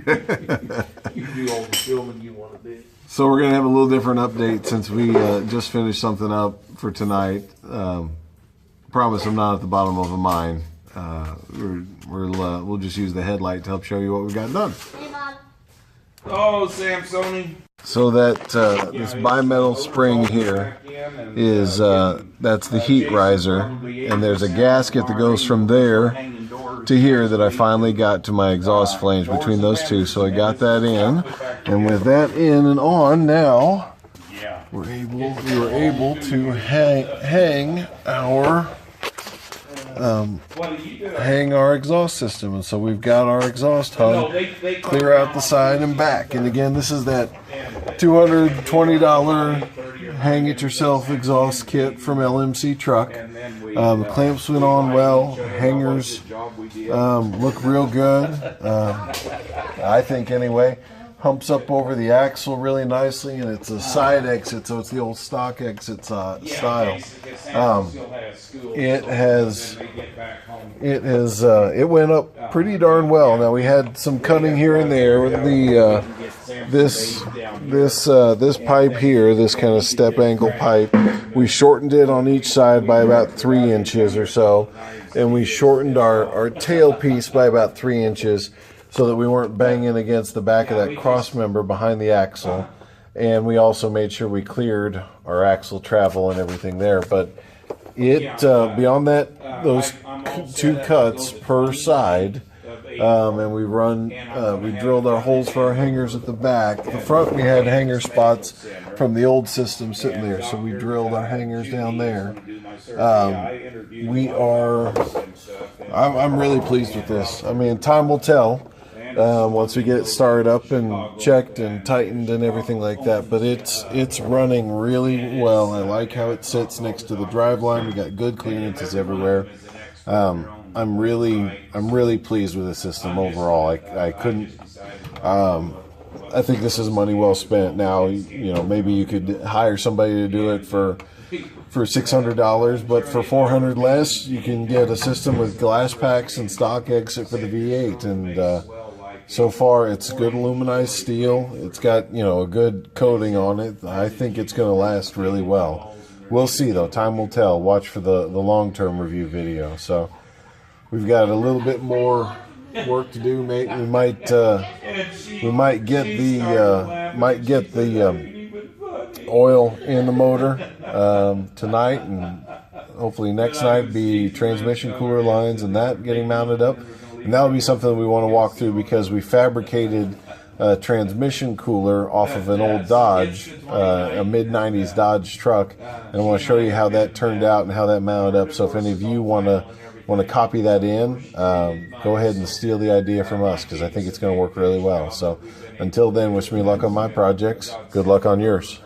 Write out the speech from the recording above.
You can do all the filming you want to do. So we're going to have a little different update since we just finished something up for tonight. Promise I'm not at the bottom of a mine. We'll just use the headlight to help show you what we got done. Hey, Mom. Oh, Samsoni. So that this bimetal spring here is that's the heat riser, and there's a gasket that goes from there to here that I finally got to my exhaust flange between those two. So I got that in, and with that in and on now, we were able to hang our exhaust system. And so we've got our exhaust hung clear out the side and back. And again, this is that $220 hang it yourself exhaust kit from LMC Truck. The clamps went on well, hangers look real good, I think anyway. Humps up over the axle really nicely, and it's a side exit, so it's the old stock exit style. It went up pretty darn well. Now we had some cutting here and there. This pipe here, this kind of step angle pipe, we shortened it on each side by about 3 inches or so, and we shortened our tail piece by about 3 inches, so that we weren't banging against the back of that cross member behind the axle. And we also made sure we cleared our axle travel and everything there. But it beyond that, those 2 cuts per side, and we drilled our holes for our hangers at the back. The front we had hanger spots from the old system sitting there, so we drilled our hangers down there. I'm really pleased with this. I mean, time will tell once we get it started up and checked and tightened and everything like that. But it's running really well. I like how it sits next to the drive line. We got good clearances everywhere. I'm really pleased with the system overall. I couldn't. I think this is money well spent. Now, you know, maybe you could hire somebody to do it for $600, but for $400 less, you can get a system with glass packs and stock exit for the V8. And so far, it's good aluminized steel. It's got, you know, a good coating on it. I think it's going to last really well. We'll see though. Time will tell. Watch for the long-term review video. So we've got a little bit more work to do. Mate, we might get the oil in the motor tonight, and hopefully next night be transmission cooler lines and that getting mounted up. And that would be something that we want to walk through, because we fabricated a transmission cooler off of an old Dodge, a mid-90s Dodge truck, and I want to show you how that turned out and how that mounted up. So if any of you want to copy that in, go ahead and steal the idea from us, because I think it's going to work really well. So until then, wish me luck on my projects. Good luck on yours.